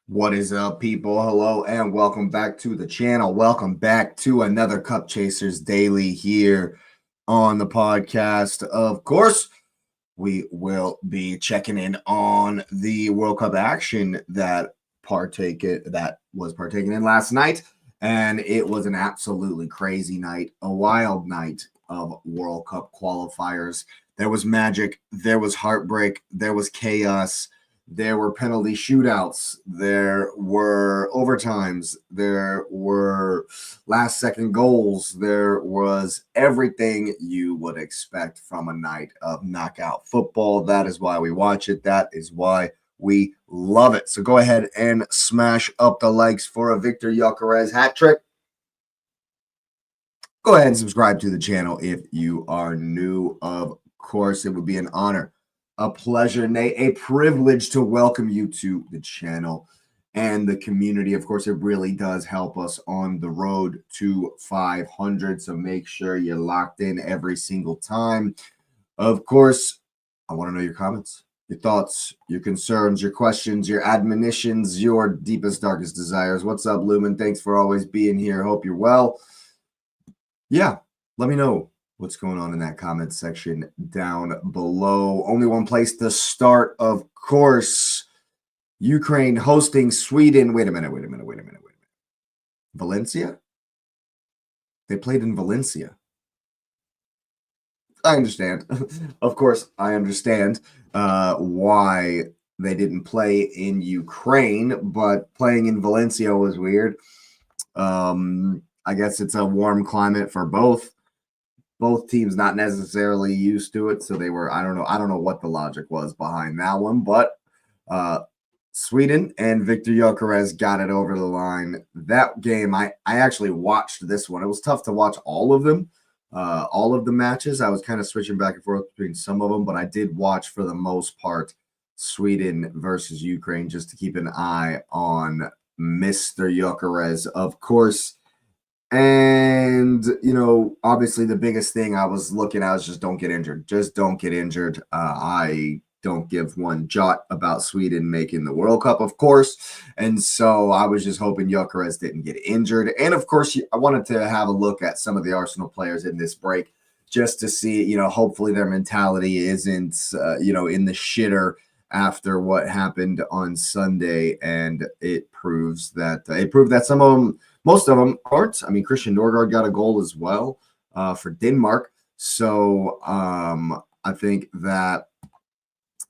What is up, people? Hello and welcome back to the channel. Welcome back to another Cup Chasers Daily here on the podcast. Of course, we will be checking in on the World Cup action that was partaken in last night, and it was an absolutely crazy night, a wild night of World Cup qualifiers. There was magic, there was heartbreak, there was chaos. There were penalty shootouts. There were overtimes. There were last-second goals. There was everything you would expect from a night of knockout football. That is why we watch it. That is why we love it. So go ahead and smash up the likes for a Viktor Gyökeres hat trick. Go ahead and subscribe to the channel if you are new. Of course, it would be an honor, a pleasure, nay, a privilege to welcome you to the channel and the community. Of course, it really does help us on the road to 500. So make sure you're locked in every single time. Of course, I want to know your comments, your thoughts, your concerns, your questions, your admonitions, your deepest, darkest desires. What's up, Lumen? Thanks for always being here. Hope you're well. Yeah, let me know what's going on in that comment section down below. Only one place to start, of course. Ukraine hosting Sweden. Wait a minute. Valencia? They played in Valencia. I understand. Of course, I understand why they didn't play in Ukraine, but playing in Valencia was weird. I guess it's a warm climate for both teams, not necessarily used to it, so they were, I don't know what the logic was behind that one, but Sweden and Viktor Gyökeres got it over the line. That game, I actually watched this one. It was tough to watch all of them, all of the matches. I was kind of switching back and forth between some of them, but I did watch for the most part Sweden versus Ukraine just to keep an eye on Mr. Gyökeres, of course. And, you know, obviously the biggest thing I was looking at was just don't get injured. Just don't get injured. I don't give one jot about Sweden making the World Cup, of course. And so I was just hoping Gyökeres didn't get injured. And, of course, I wanted to have a look at some of the Arsenal players in this break just to see, you know, hopefully their mentality isn't, you know, in the shitter after what happened on Sunday. And it proves that some of them, most of them aren't. I mean, Christian Norgard got a goal as well for Denmark. So I think that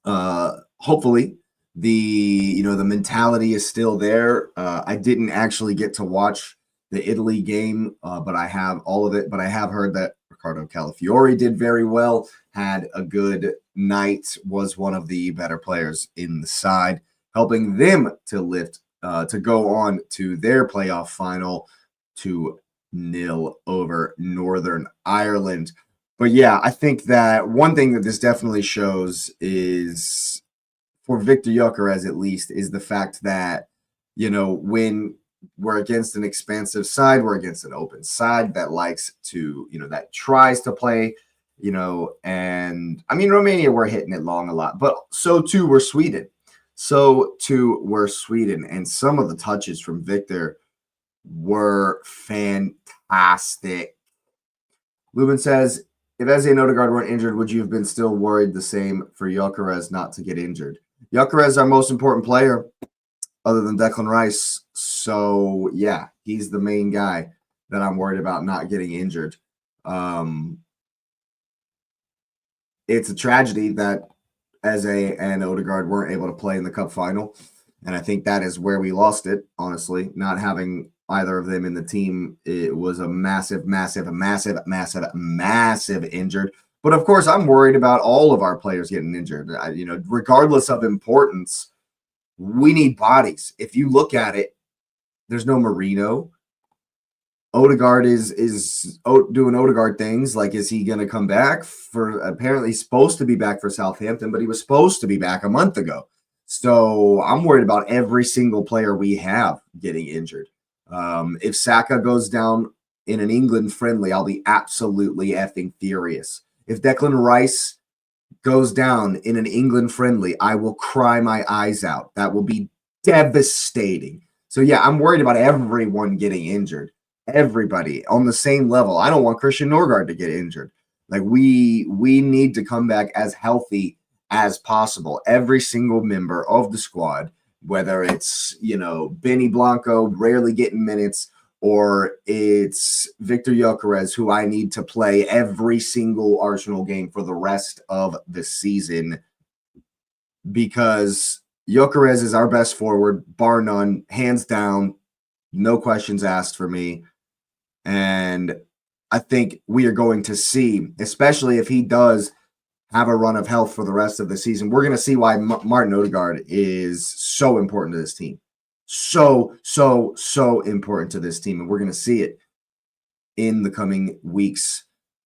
hopefully the mentality is still there. I didn't actually get to watch the Italy game, but I have all of it. But I have heard that Ricardo Calafiori did very well, had a good night, was one of the better players in the side, helping them to lift to go on to their playoff final 2-0 over Northern Ireland. But yeah, I think that one thing that this definitely shows is, for Viktor Gyökeres at least, is the fact that, you know, when we're against an expansive side, we're against an open side that likes to, you know, that tries to play, you know, and I mean, Romania, we're hitting it long a lot, but so too were Sweden. So too were Sweden, and some of the touches from Viktor were fantastic. Lubin says, if Eze and Odegaard weren't injured, would you have been still worried the same for Gyökeres not to get injured? Gyökeres, our most important player, other than Declan Rice. So, yeah, he's the main guy that I'm worried about not getting injured. It's a tragedy that Eze and Odegaard weren't able to play in the Cup final. And I think that is where we lost it, honestly. Not having either of them in the team, it was a massive injured. But, of course, I'm worried about all of our players getting injured. You know, regardless of importance, we need bodies. If you look at it, there's no Marino. Odegaard is doing Odegaard things. Like, is he going to come back? Apparently he's supposed to be back for Southampton, but he was supposed to be back a month ago. So I'm worried about every single player we have getting injured. If Saka goes down in an England friendly, I'll be absolutely effing furious. If Declan Rice goes down in an England friendly, I will cry my eyes out. That will be devastating. So yeah, I'm worried about everyone getting injured. Everybody on the same level. I don't want Christian Norgard to get injured. Like we need to come back as healthy as possible. Every single member of the squad, whether it's, Benny Blanco rarely getting minutes, or it's Viktor Gyökeres, who I need to play every single Arsenal game for the rest of the season, because Gyökeres is our best forward, bar none, hands down, no questions asked for me. And I think we are going to see, especially if he does have a run of health for the rest of the season, we're going to see why Martin Odegaard is so important to this team. So important to this team. And we're going to see it in the coming weeks,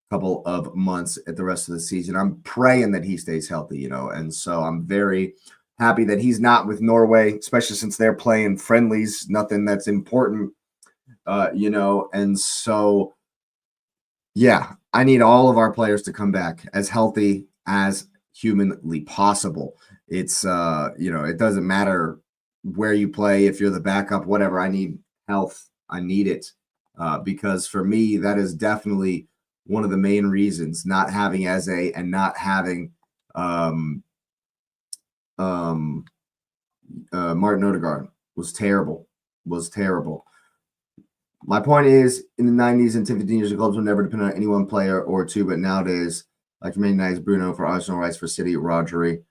couple of months at the rest of the season. I'm praying that he stays healthy, and so I'm very happy that he's not with Norway, especially since they're playing friendlies, nothing that's important, and so, yeah, I need all of our players to come back as healthy as humanly possible. It's, it doesn't matter where you play, if you're the backup, whatever. I need health. I need it, because for me, that is definitely one of the main reasons not having Eze and not having Martin Odegaard was terrible. My point is, in the 90s and 15 years, the clubs would never depend on any one player or two, but nowadays, like Man United's Bruno for Arsenal, Rice for City, Rodri.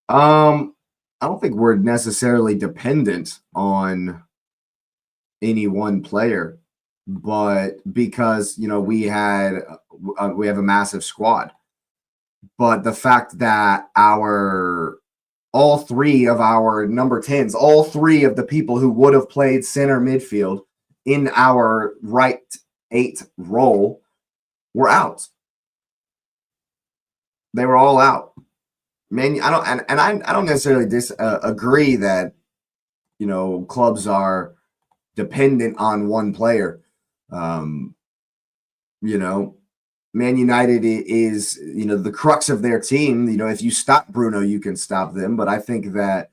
I don't think we're necessarily dependent on any one player, but because we have a massive squad. But the fact that all three of our number 10s, all three of the people who would have played center midfield in our right 8 role were out. They were all out. Man, I don't necessarily agree that clubs are dependent on one player. Man United is the crux of their team. If you stop Bruno, you can stop them. But I think that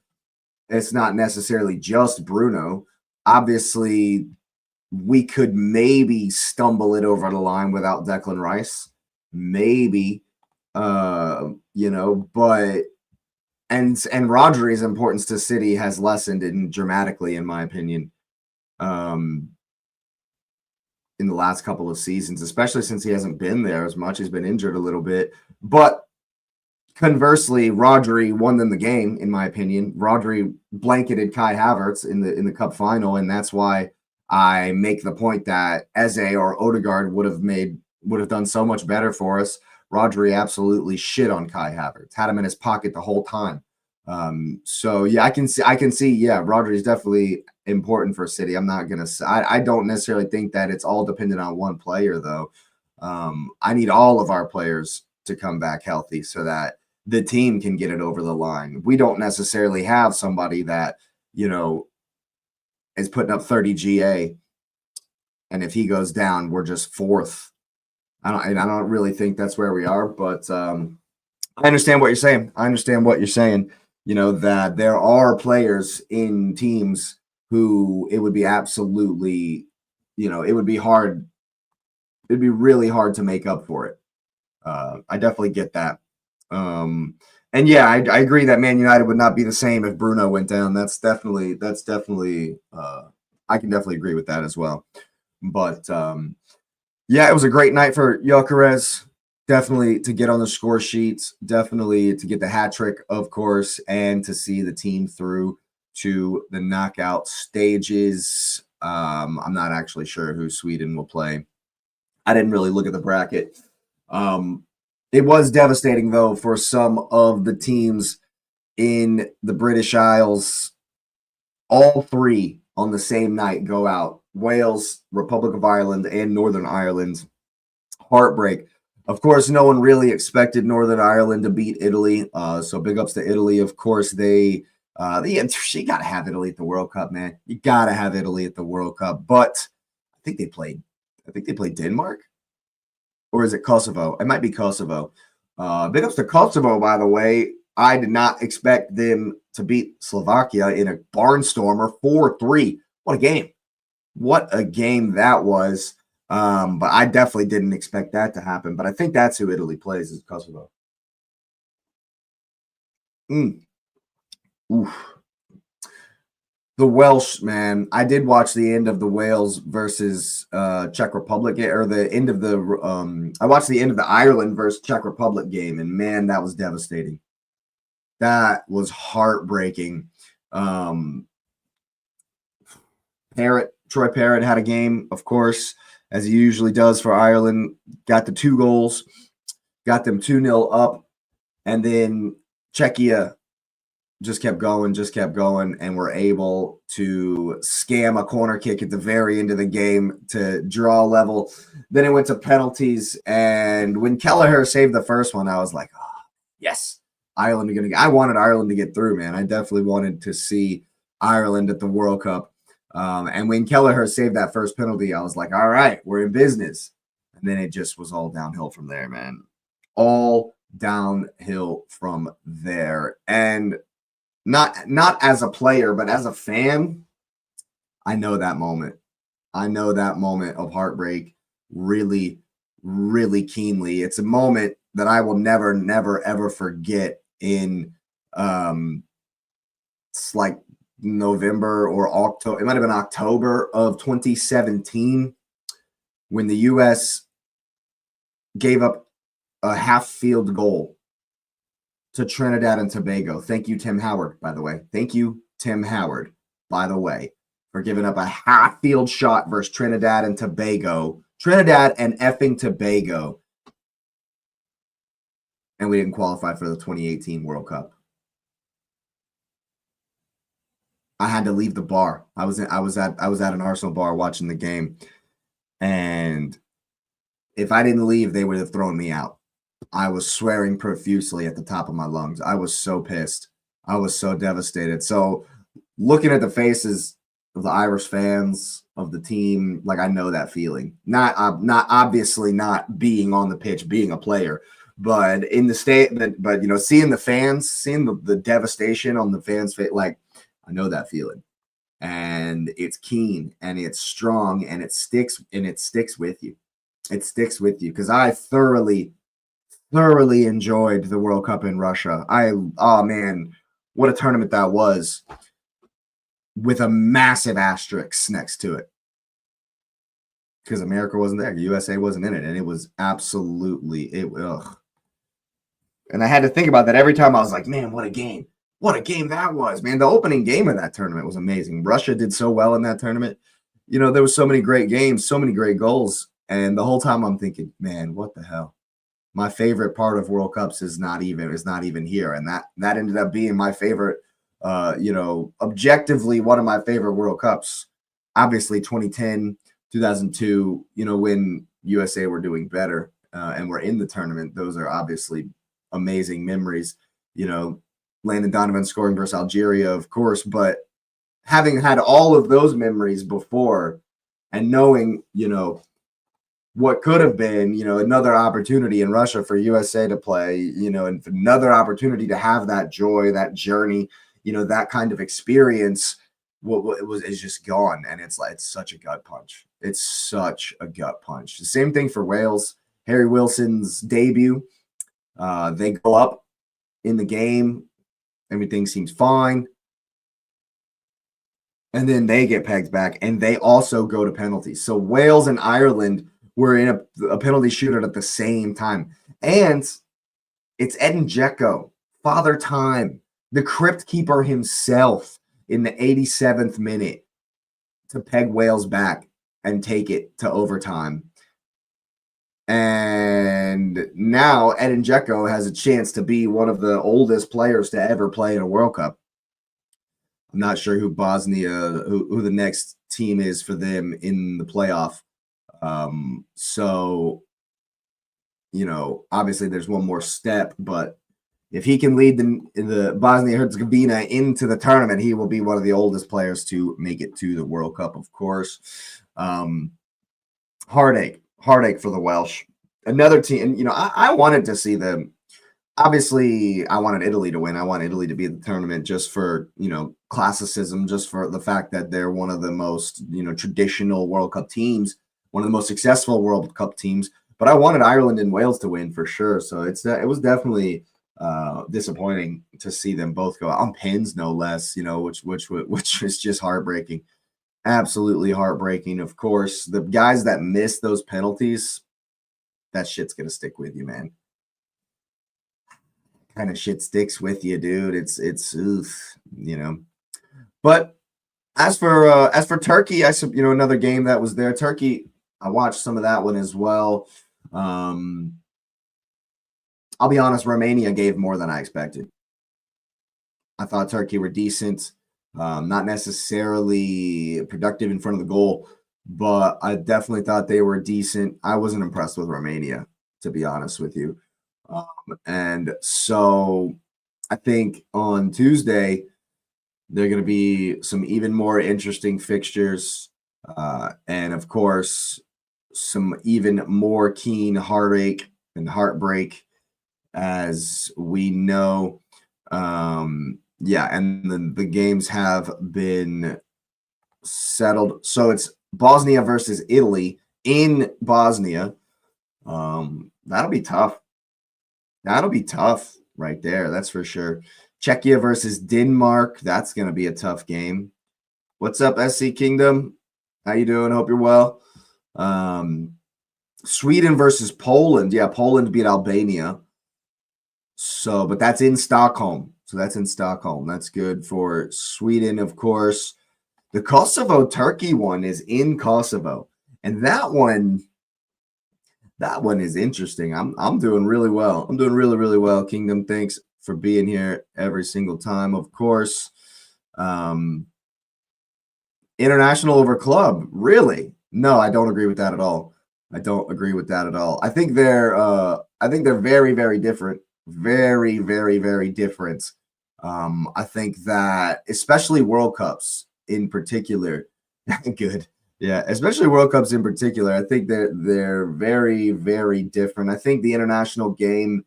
it's not necessarily just Bruno. Obviously, we could maybe stumble it over the line without Declan Rice, maybe, but and Rodri's importance to City has lessened dramatically, in my opinion, in the last couple of seasons, especially since he hasn't been there as much. He's been injured a little bit, but conversely, Rodri won them the game, in my opinion. Rodri blanketed Kai Havertz in the cup final, and that's why I make the point that Eze or Odegaard would have done so much better for us. Rodri absolutely shit on Kai Havertz, had him in his pocket the whole time. So yeah, I can see, yeah, Rodri is definitely important for City. I'm not gonna say, I don't necessarily think that it's all dependent on one player though. I need all of our players to come back healthy so that the team can get it over the line. We don't necessarily have somebody that is putting up 30 GA, and if he goes down, we're just 4th. I don't really think that's where we are, but I understand what you're saying. That there are players in teams who it would be absolutely, it would be hard. It'd be really hard to make up for it. I definitely get that. And yeah, I agree that Man United would not be the same if Bruno went down. That's definitely I can definitely agree with that as well. But yeah, it was a great night for Gyökeres. Definitely to get on the score sheets, definitely to get the hat trick, of course, and to see the team through to the knockout stages. I'm not actually sure who Sweden will play. I didn't really look at the bracket. It was devastating, though, for some of the teams in the British Isles. All 3 on the same night go out. Wales, Republic of Ireland, and Northern Ireland. Heartbreak. Of course, no one really expected Northern Ireland to beat Italy. So big ups to Italy. Of course, you got to have Italy at the World Cup, man. You got to have Italy at the World Cup. But I think they played Denmark. Or is it Kosovo? It might be Kosovo. Big ups to Kosovo, by the way. I did not expect them to beat Slovakia in a barnstormer 4-3. What a game. What a game that was. But I definitely didn't expect that to happen. But I think that's who Italy plays is Kosovo. Oof. The Welsh, man. I did watch the end of the Wales versus Czech Republic, or the end of the I watched the end of the Ireland versus Czech Republic game, and man, that was devastating. That was heartbreaking. Troy Parrott had a game, of course, as he usually does for Ireland. Got the 2 goals, got them 2-0 up, and then Czechia just kept going, and were able to scam a corner kick at the very end of the game to draw level. Then it went to penalties, and when Kelleher saved the first one, I was like, oh, yes, Ireland are going to get. I wanted Ireland to get through, man. I definitely wanted to see Ireland at the World Cup. And when Kelleher saved that first penalty, I was like, all right, we're in business. And then it just was all downhill from there, man. All downhill from there. And not as a player, but as a fan, I know that moment. I know that moment of heartbreak really, really keenly. It's a moment that I will never, never, ever forget in it's like November or October. It might have been October of 2017 when the U.S. gave up a half-field goal to Trinidad and Tobago. Thank you, Tim Howard, by the way. Thank you, Tim Howard, by the way, for giving up a half-field shot versus Trinidad and Tobago. Trinidad and effing Tobago. And we didn't qualify for the 2018 World Cup. I had to leave the bar. I was at an Arsenal bar watching the game. And if I didn't leave, they would have thrown me out. I was swearing profusely at the top of my lungs. I was so pissed. I was so devastated. So looking at the faces of the Irish fans of the team, like I know that feeling. Not obviously not being on the pitch, being a player, but in the state. But you know, seeing the fans, seeing the devastation on the fans' face, like I know that feeling, and it's keen and it's strong and it sticks with you. It sticks with you because I thoroughly enjoyed the World Cup in Russia. Oh man, what a tournament that was, with a massive asterisk next to it. Because America wasn't there. USA wasn't in it. And it was absolutely ugh. And I had to think about that every time. I was like, man, what a game. What a game that was, man. The opening game of that tournament was amazing. Russia did so well in that tournament. You know, there was so many great games, so many great goals. And the whole time I'm thinking, man, what the hell? My favorite part of World Cups is not even here. And that ended up being my favorite, you know, objectively one of my favorite World Cups. Obviously 2010, 2002, you know, when USA were doing better and were in the tournament. Those are obviously amazing memories. You know, Landon Donovan scoring versus Algeria, of course, but having had all of those memories before and knowing, you know, what could have been, you know, another opportunity in Russia for USA to play, you know, and another opportunity to have that joy, that journey, you know, that kind of experience, is just gone. And it's like, it's such a gut punch. It's such a gut punch. The same thing for Wales. Harry Wilson's debut. They go up in the game. Everything seems fine. And then they get pegged back, and they also go to penalties. So Wales and Ireland were in a penalty shootout at the same time. And it's Edin Dzeko, Father Time, the crypt keeper himself, in the 87th minute to peg Wales back and take it to overtime. And now Edin Dzeko has a chance to be one of the oldest players to ever play in a World Cup. I'm not sure who Bosnia, who the next team is for them in the playoff. So, you know, obviously there's one more step, but if he can lead the Bosnia-Herzegovina into the tournament, he will be one of the oldest players to make it to the World Cup, of course. Heartache for the Welsh. Another team, you know, I wanted to see them. obviously I wanted Italy to win. I want Italy to be at the tournament just for, classicism, just for the fact that they're one of the most, traditional World Cup teams, one of the most successful World Cup teams. But I wanted Ireland and Wales to win for sure. So it was definitely disappointing to see them both go on pins, no less, which is just heartbreaking. Absolutely heartbreaking. Of course, the guys that miss those penalties, that shit's gonna stick with you, man. Kind of shit sticks with you, dude. It's oof. But as for Turkey, another game that was there. Turkey, I watched some of that one as well. I'll be honest, Romania gave more than I expected. I thought Turkey were decent, not necessarily productive in front of the goal, but I definitely thought they were decent. I wasn't impressed with Romania, to be honest with you. And so I think on Tuesday, there are going to be some even more interesting fixtures. And of course, some even more keen heartache and heartbreak, as we know. Yeah, and the games have been settled. So it's Bosnia versus Italy in Bosnia. That'll be tough. That'll be tough right there. That's for sure. Czechia versus Denmark. That's going to be a tough game. What's up, SC Kingdom? How you doing? Hope you're well. Sweden versus Poland. Yeah, Poland beat Albania. So, but that's in Stockholm. That's good for Sweden, of course. The Kosovo-Turkey one is in Kosovo. And that one is interesting. I'm doing really well. I'm doing really, really well. Kingdom, thanks for being here every single time, of course. International over club, really? No, I don't agree with that at all. I think they're very, very different. Very, very, very different. I think that especially World Cups in particular, good. Yeah, especially World Cups in particular. I think they're very, very different. I think the international game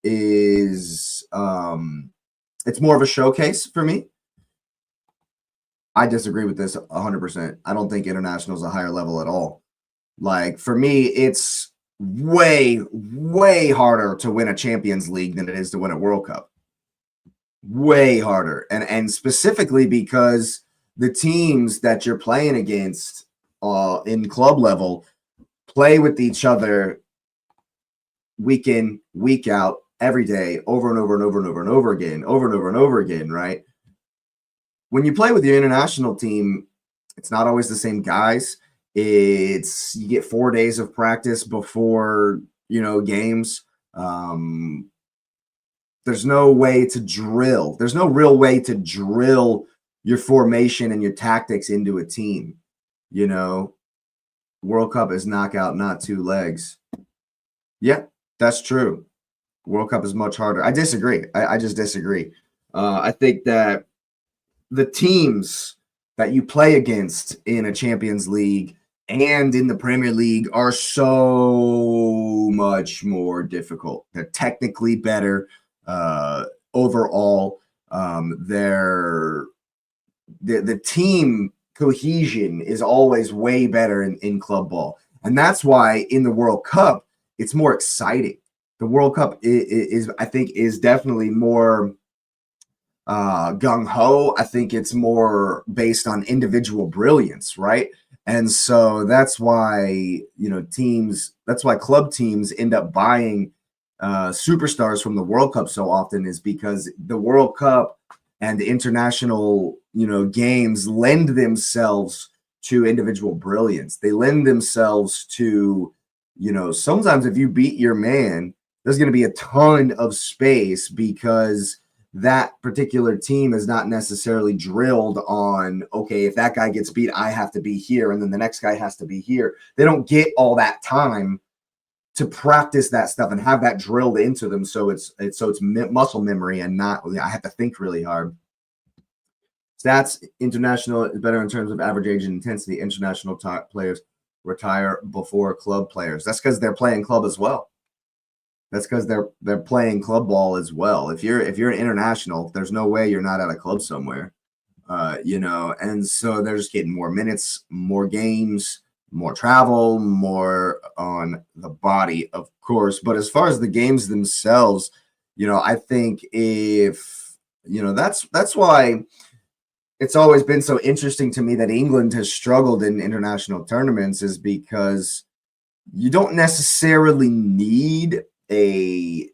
is it's more of a showcase for me. I disagree with this 100%. I don't think international is a higher level at all. Like, for me, it's way, way harder to win a Champions League than it is to win a World Cup. Way harder. And specifically because the teams that you're playing against in club level play with each other week in, week out, every day, over and over and over and over and over again, right? When you play with your international team, it's not always the same guys. You get 4 days of practice before, games. There's no way to drill. There's no real way to drill your formation and your tactics into a team. World Cup is knockout, not 2 legs. Yeah, that's true. World Cup is much harder. I disagree. I just disagree. I think that the teams that you play against in a Champions League and in the Premier League are so much more difficult. They're technically better overall. The team cohesion is always way better in club ball. And that's why in the World Cup, it's more exciting. The World Cup is I think, is definitely more gung-ho. I think it's more based on individual brilliance, right? And so that's why, that's why club teams end up buying superstars from the World Cup so often, is because the World Cup and the international, games lend themselves to individual brilliance. They lend themselves to, sometimes if you beat your man, there's going to be a ton of space because that particular team is not necessarily drilled on, okay, if that guy gets beat, I have to be here, and then the next guy has to be here. They don't get all that time to practice that stuff and have that drilled into them. So it's muscle memory and not, I have to think really hard. Stats, international is better in terms of average age and intensity. International players retire before club players. That's because they're playing club as well. That's because they're playing club ball as well. If you're an international, there's no way you're not at a club somewhere. And so they're just getting more minutes, more games, more travel, more on the body, of course. But as far as the games themselves, I think if that's why it's always been so interesting to me that England has struggled in international tournaments, is because you don't necessarily need a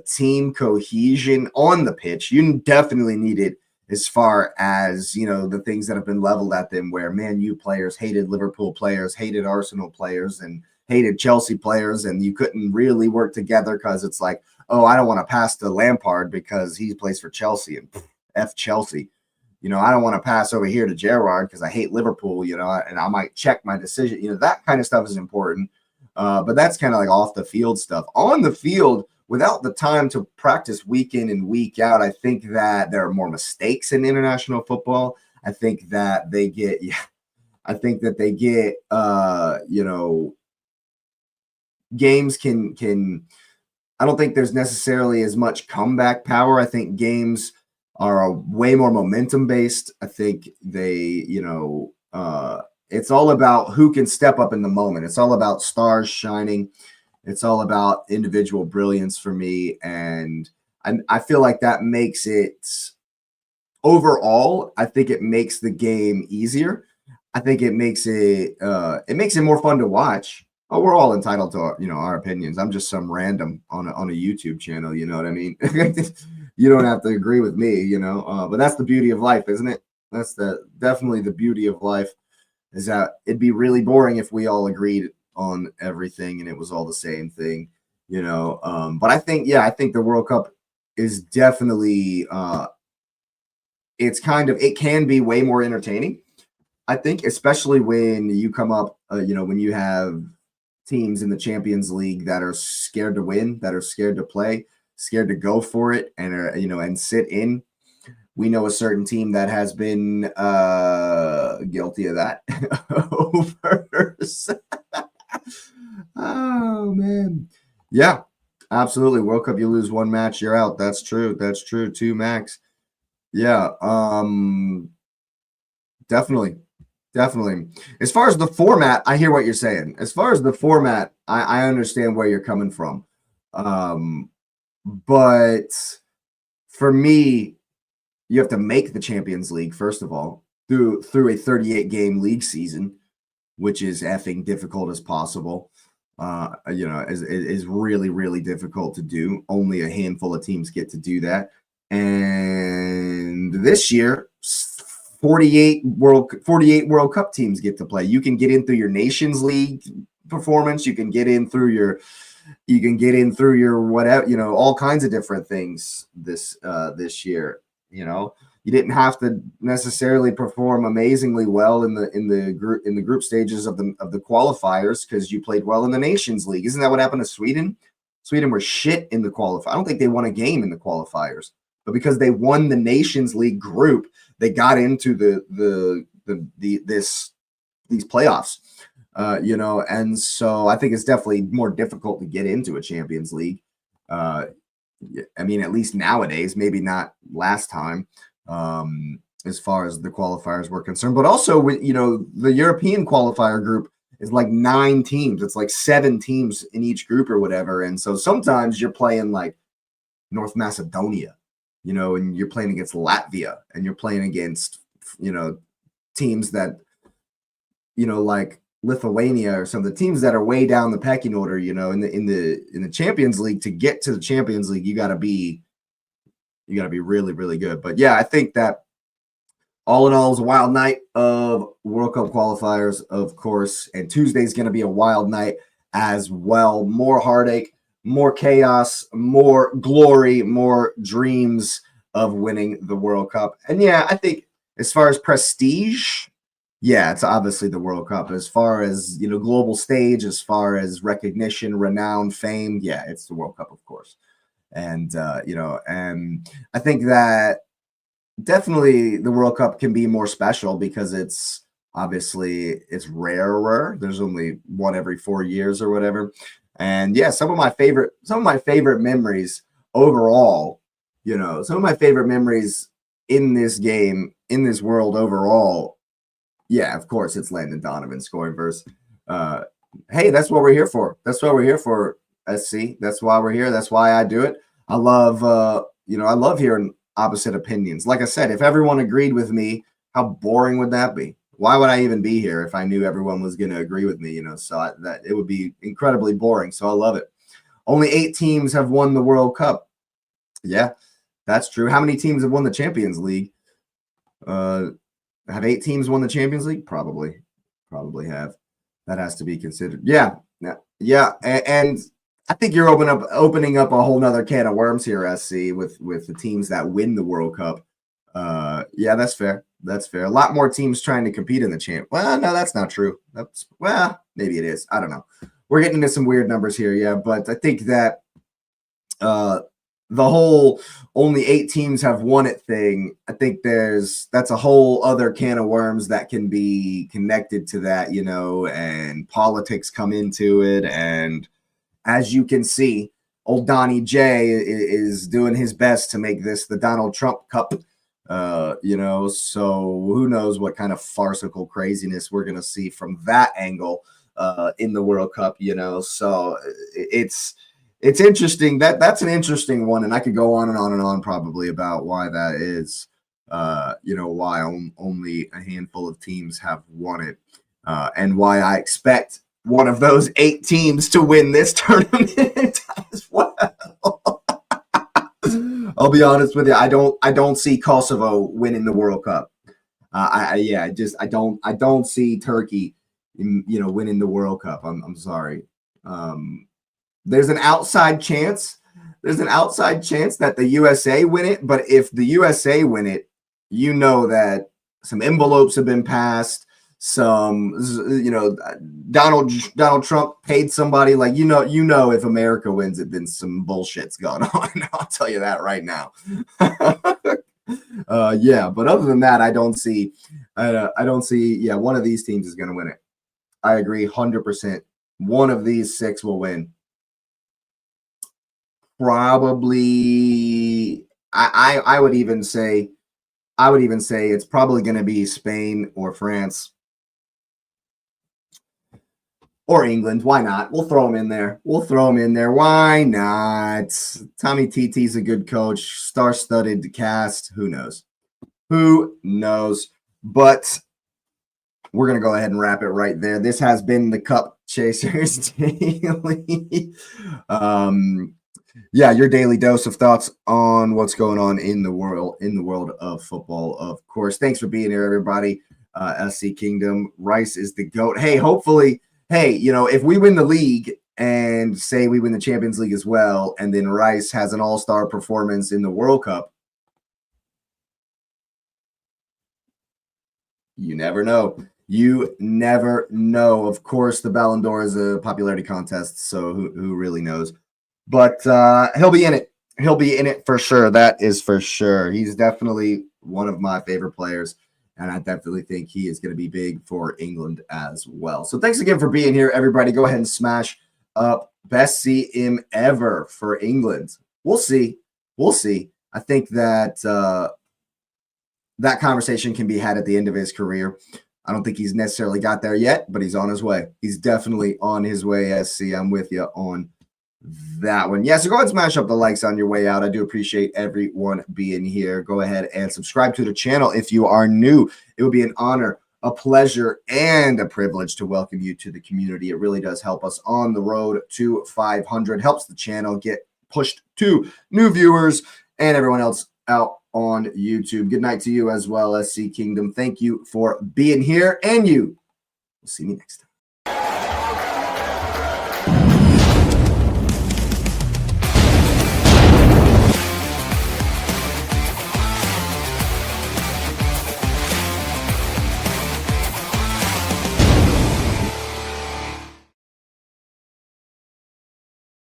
team cohesion on the pitch. You definitely need it as far as the things that have been leveled at them, where Man U players hated Liverpool players, hated Arsenal players, and hated Chelsea players, and you couldn't really work together because it's like, oh, I don't want to pass to Lampard because he plays for Chelsea, and F Chelsea. I don't want to pass over here to Gerrard because I hate Liverpool, and I might check my decision. That kind of stuff is important. But that's kind of like off the field stuff. On the field, without the time to practice week in and week out, I think that there are more mistakes in international football. I think that they get, games can. I don't think there's necessarily as much comeback power. I think games are way more momentum based. I think they, it's all about who can step up in the moment. It's all about stars shining. It's all about individual brilliance for me. And I feel like that makes it overall, I think it makes the game easier. I think it makes it more fun to watch. Oh, we're all entitled to our opinions. I'm just some random on a YouTube channel. You know what I mean? You don't have to agree with me, but that's the beauty of life, isn't it? That's definitely the beauty of life, is that it'd be really boring if we all agreed on everything and it was all the same thing, But I think the World Cup is definitely it can be way more entertaining. I think, especially when you come up, when you have teams in the Champions League that are scared to win, that are scared to play, scared to go for it, and are, and sit in. We know a certain team that has been guilty of that over. Oh man, yeah, absolutely. World Cup, you lose one match, you're out. That's true. That's true. Two max. Yeah, definitely. Definitely. As far as the format, I hear what you're saying. As far as the format, I understand where you're coming from. But for me, you have to make the Champions League, first of all, through a 38 game league season, which is effing difficult as possible. Is really, really difficult to do. Only a handful of teams get to do that. And this year, 48 World Cup teams get to play. You can get in through your Nations League performance. You can get in through your whatever, all kinds of different things this year. You didn't have to necessarily perform amazingly well in the group stages of the qualifiers because you played well in the Nations League. Isn't that what happened to Sweden? Sweden were shit in the qualifier. I don't think they won a game in the qualifiers, but because they won the Nations League group, they got into these playoffs. And so I think it's definitely more difficult to get into a Champions League. I mean, at least nowadays, maybe not last time, as far as the qualifiers were concerned. But also, with the European qualifier group is like 9 teams. It's like 7 teams in each group or whatever. And so sometimes you're playing like North Macedonia, and you're playing against Latvia, and you're playing against, teams that, like Lithuania or some of the teams that are way down the pecking order, in the Champions League. To get to the Champions League, you got to be really, really good. But yeah, I think that all in all, it was a wild night of World Cup qualifiers, of course, and Tuesday's going to be a wild night as well. More heartache, more chaos, more glory, more dreams of winning the World Cup. And yeah, I think as far as prestige, yeah, it's obviously the World Cup. As far as, global stage, as far as recognition, renown, fame, yeah, it's the World Cup, of course. And, and I think that definitely the World Cup can be more special because it's rarer. There's only one every 4 years or whatever. And yeah, some of my favorite memories overall, some of my favorite memories in this game, in this world overall, yeah, of course, it's Landon Donovan scoring verse. Hey, that's what we're here for. That's what we're here for, SC. That's why we're here. That's why I do it. I love, I love hearing opposite opinions. Like I said, if everyone agreed with me, how boring would that be? Why would I even be here if I knew everyone was going to agree with me? That it would be incredibly boring. So I love it. Only 8 teams have won the World Cup. Yeah, that's true. How many teams have won the Champions League? Have 8 teams won the Champions League? Probably have. That has to be considered. Yeah. And I think you're opening up a whole nother can of worms here, SC, with the teams that win the World Cup. Yeah, that's fair. That's fair. A lot more teams trying to compete in the champ. Well, no, that's not true. Maybe it is. I don't know. We're getting into some weird numbers here, yeah, but I think that the whole only 8 teams have won it thing, I think that's a whole other can of worms that can be connected to that, and politics come into it. And as you can see, old Donnie J is doing his best to make this the Donald Trump Cup, so who knows what kind of farcical craziness we're going to see from that angle in the World Cup, so it's interesting. That's an interesting one, and I could go on and on and on probably about why that is. Why only a handful of teams have won it, and why I expect one of those 8 teams to win this tournament as well. I'll be honest with you. I don't see Kosovo winning the World Cup. I don't see Turkey, winning the World Cup. I'm sorry. There's an outside chance. That the USA win it. But if the USA win it, that some envelopes have been passed. Some, Donald Trump paid somebody. Like, if America wins it, then some bullshit's going on. I'll tell you that right now. Yeah. But other than that, I don't see. Yeah, one of these teams is going to win it. I agree 100%. One of these 6 will win. Probably, I would even say it's probably going to be Spain or France or England. Why not? We'll throw them in there. Why not? Tommy TT's a good coach. Star-studded cast. Who knows? But we're going to go ahead and wrap it right there. This has been the Cup Chasers Daily. Yeah, your daily dose of thoughts on what's going on in the world of football, of course. Thanks for being here, everybody. SC Kingdom, Rice is the GOAT. Hey, hopefully, if we win the league and say we win the Champions League as well, and then Rice has an all-star performance in the World Cup, you never know. Of course, the Ballon d'Or is a popularity contest, so who really knows? But he'll be in it. He'll be in it for sure. That is for sure. He's definitely one of my favorite players, and I definitely think he is going to be big for England as well. So thanks again for being here, everybody. Go ahead and smash up best CM ever for England. We'll see. I think that that conversation can be had at the end of his career. I don't think he's necessarily got there yet, but he's on his way. He's definitely on his way, SC. I'm with you on that one. Yeah, so go ahead and smash up the likes on your way out. I do appreciate everyone being here. Go ahead and subscribe to the channel if you are new. It would be an honor, a pleasure, and a privilege to welcome you to the community. It really does help us on the road to 500. Helps the channel get pushed to new viewers and everyone else out on YouTube. Good night to you as well, SC Kingdom. Thank you for being here, and you will see me next time.